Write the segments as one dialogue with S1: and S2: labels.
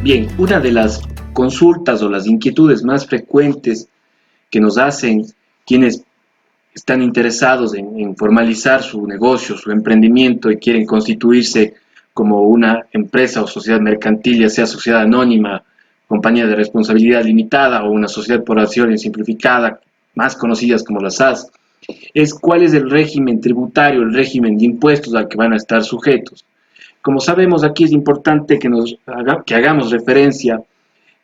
S1: Bien, una de las consultas o las inquietudes más frecuentes que nos hacen quienes están interesados en formalizar su negocio, su emprendimiento y quieren constituirse como una empresa o sociedad mercantil, ya sea sociedad anónima, compañía de responsabilidad limitada o una sociedad por acciones simplificada, más conocidas como las SAS, es cuál es el régimen tributario, el régimen de impuestos al que van a estar sujetos. Como sabemos, aquí es importante que hagamos referencia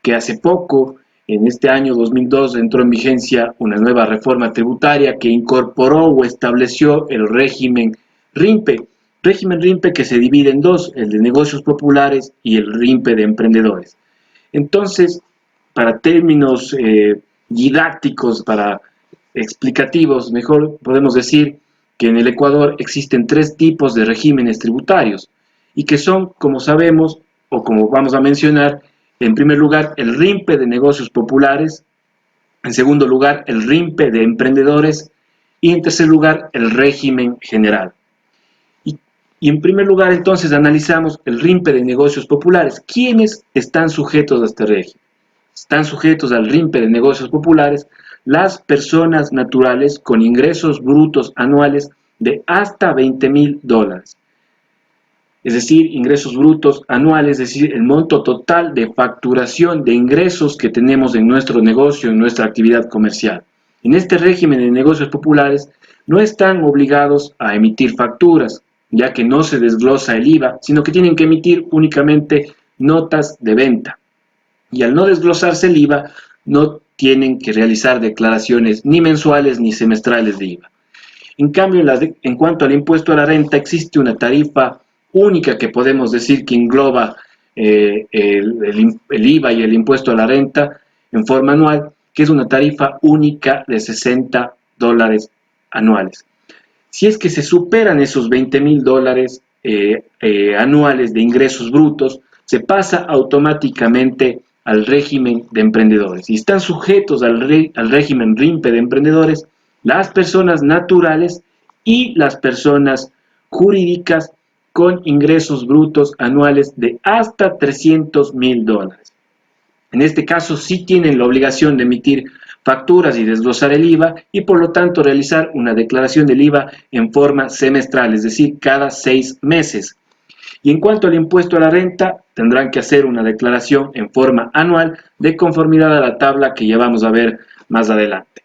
S1: que hace poco, en este año 2002, entró en vigencia una nueva reforma tributaria que incorporó o estableció el régimen RIMPE que se divide en dos, el de negocios populares y el RIMPE de emprendedores. Entonces, para términos didácticos, para explicativos, mejor podemos decir que en el Ecuador existen tres tipos de regímenes tributarios y que son, como sabemos, o como vamos a mencionar, en primer lugar, el RIMPE de negocios populares, en segundo lugar, el RIMPE de emprendedores y en tercer lugar, el régimen general. Y en primer lugar, entonces, analizamos el RIMPE de negocios populares. ¿Quiénes están sujetos a este régimen? Están sujetos al RIMPE de negocios populares las personas naturales con ingresos brutos anuales de hasta $20,000. Es decir, ingresos brutos anuales, es decir, el monto total de facturación de ingresos que tenemos en nuestro negocio, en nuestra actividad comercial. En este régimen de negocios populares no están obligados a emitir facturas, ya que no se desglosa el IVA, sino que tienen que emitir únicamente notas de venta. Y al no desglosarse el IVA, no tienen que realizar declaraciones ni mensuales ni semestrales de IVA. En cambio, en cuanto al impuesto a la renta, existe una tarifa única que podemos decir que engloba el IVA y el impuesto a la renta en forma anual, que es una tarifa única de $60 anuales. Si es que se superan esos $20,000 anuales de ingresos brutos, se pasa automáticamente al régimen de emprendedores y están sujetos al régimen RIMPE de emprendedores las personas naturales y las personas jurídicas con ingresos brutos anuales de hasta $300,000. En este caso sí tienen la obligación de emitir facturas y desglosar el IVA y por lo tanto realizar una declaración del IVA en forma semestral, es decir, cada 6 meses. Y en cuanto al impuesto a la renta, tendrán que hacer una declaración en forma anual de conformidad a la tabla que ya vamos a ver más adelante.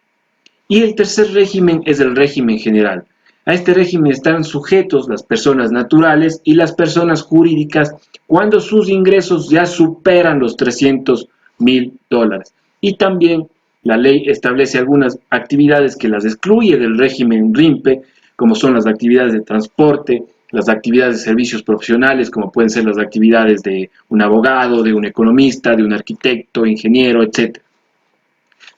S1: Y el tercer régimen es el régimen general. A este régimen están sujetos las personas naturales y las personas jurídicas cuando sus ingresos ya superan los $300,000. Y también la ley establece algunas actividades que las excluye del régimen RIMPE, como son las actividades de transporte, las actividades de servicios profesionales, como pueden ser las actividades de un abogado, de un economista, de un arquitecto, ingeniero, etc.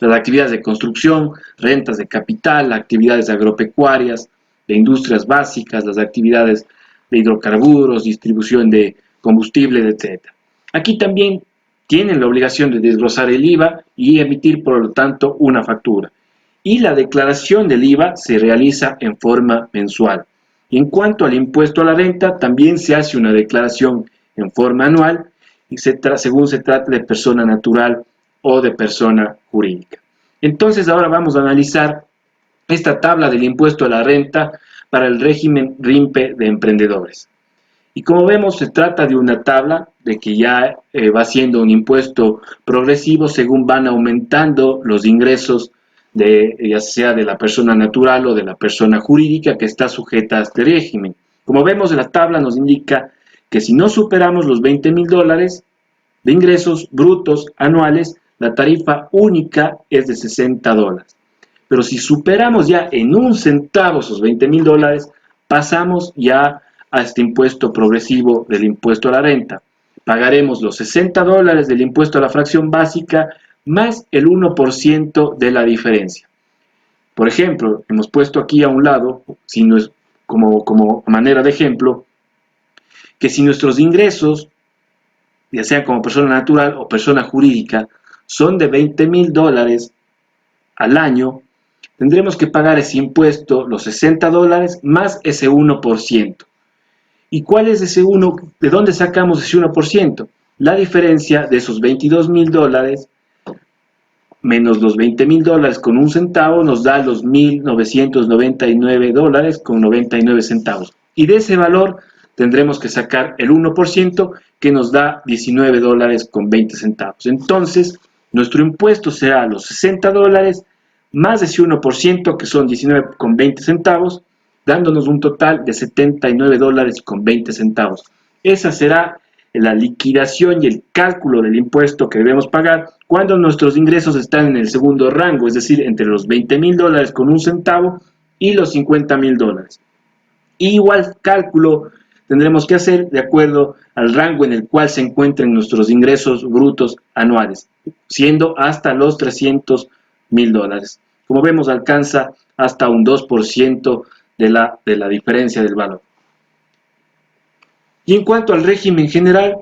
S1: Las actividades de construcción, rentas de capital, actividades agropecuarias, de industrias básicas, las actividades de hidrocarburos, distribución de combustibles, etc. Aquí también tienen la obligación de desglosar el IVA y emitir, por lo tanto, una factura. Y la declaración del IVA se realiza en forma mensual. Y en cuanto al impuesto a la renta, también se hace una declaración en forma anual y según se trate de persona natural o de persona jurídica. Entonces ahora vamos a analizar esta tabla del impuesto a la renta para el régimen RIMPE de emprendedores. Y como vemos, se trata de una tabla de que ya va siendo un impuesto progresivo según van aumentando los ingresos ya sea de la persona natural o de la persona jurídica que está sujeta a este régimen. Como vemos, la tabla nos indica que si no superamos los $20,000 de ingresos brutos anuales, la tarifa única es de $60. Pero si superamos ya en un centavo esos $20,000, pasamos ya a este impuesto progresivo del impuesto a la renta. Pagaremos los $60 del impuesto a la fracción básica más el 1% de la diferencia. Por ejemplo, hemos puesto aquí a un lado, si no es como manera de ejemplo, que si nuestros ingresos, ya sea como persona natural o persona jurídica, son de $20,000 al año, tendremos que pagar ese impuesto, los $60, más ese 1%. ¿Y cuál es ese 1%? ¿De dónde sacamos ese 1%? La diferencia de esos $22.000 menos los $20.000 con un centavo nos da los $1.999 con 99 centavos. Y de ese valor tendremos que sacar el 1% que nos da $19 con 20 centavos. Entonces, nuestro impuesto será los $60 más ese 1% que son 19 con 20 centavos, dándonos un total de $79 con 20 centavos. Esa será la liquidación y el cálculo del impuesto que debemos pagar cuando nuestros ingresos están en el segundo rango, es decir, entre los $20.000 con un centavo y los $50.000. Igual cálculo tendremos que hacer de acuerdo al rango en el cual se encuentren nuestros ingresos brutos anuales, siendo hasta los $300.000. Como vemos, alcanza hasta un 2% de la diferencia del valor. Y en cuanto al régimen general,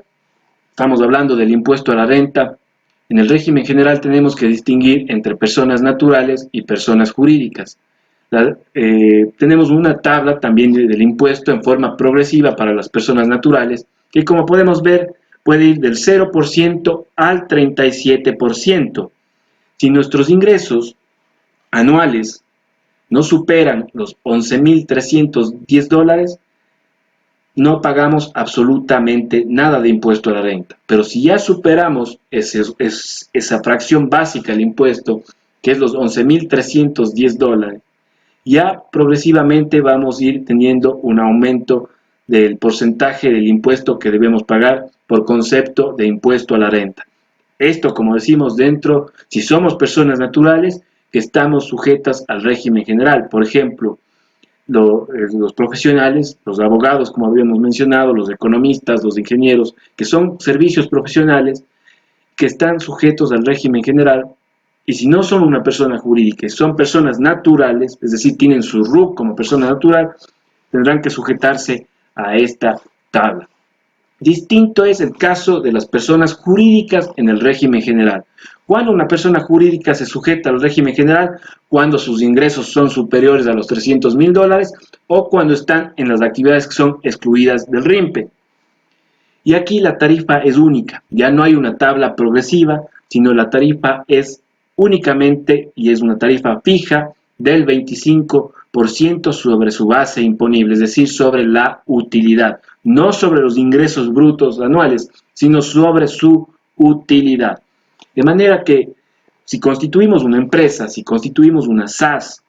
S1: estamos hablando del impuesto a la renta. En el régimen general tenemos que distinguir entre personas naturales y personas jurídicas. Tenemos una tabla también del impuesto en forma progresiva para las personas naturales, que como podemos ver puede ir del 0% al 37%. Si nuestros ingresos anuales no superan los $11.310, no pagamos absolutamente nada de impuesto a la renta. Pero si ya superamos esa fracción básica del impuesto, que es los $11.310, ya progresivamente vamos a ir teniendo un aumento del porcentaje del impuesto que debemos pagar por concepto de impuesto a la renta. Esto, como decimos, dentro, si somos personas naturales, que estamos sujetas al régimen general. Por ejemplo, los profesionales, los abogados, como habíamos mencionado, los economistas, los ingenieros, que son servicios profesionales que están sujetos al régimen general, y si no son una persona jurídica, son personas naturales, es decir, tienen su RUC como persona natural, tendrán que sujetarse a esta tabla. Distinto es el caso de las personas jurídicas en el régimen general. Cuando una persona jurídica se sujeta al régimen general, cuando sus ingresos son superiores a los $300.000 o cuando están en las actividades que son excluidas del RIMPE. Y aquí la tarifa es única, ya no hay una tabla progresiva, sino la tarifa es únicamente, y es una tarifa fija, del 25% sobre su base imponible, es decir, sobre la utilidad, no sobre los ingresos brutos anuales, sino sobre su utilidad. De manera que si constituimos una empresa, si constituimos una SAS,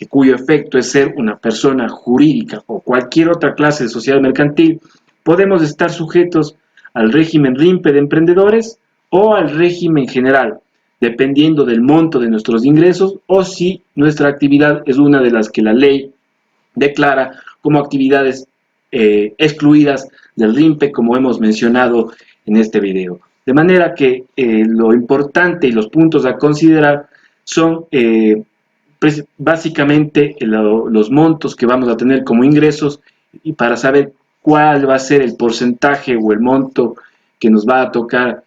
S1: cuyo efecto es ser una persona jurídica o cualquier otra clase de sociedad mercantil, podemos estar sujetos al régimen RIMPE de emprendedores o al régimen general, dependiendo del monto de nuestros ingresos o si nuestra actividad es una de las que la ley declara como actividades excluidas del RIMPE, como hemos mencionado en este video. De manera que lo importante y los puntos a considerar son básicamente los montos que vamos a tener como ingresos y para saber cuál va a ser el porcentaje o el monto que nos va a tocar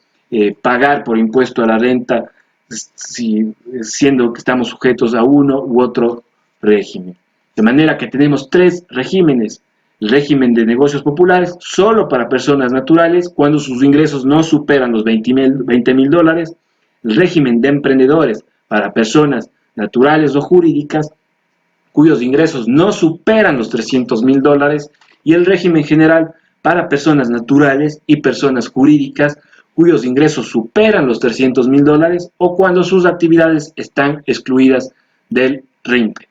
S1: pagar por impuesto a la renta, siendo que estamos sujetos a uno u otro régimen. De manera que tenemos tres regímenes. El régimen de negocios populares solo para personas naturales cuando sus ingresos no superan los $20.000. El régimen de emprendedores para personas naturales o jurídicas cuyos ingresos no superan los $300.000 y el régimen general para personas naturales y personas jurídicas cuyos ingresos superan los $300.000 o cuando sus actividades están excluidas del RIMPE.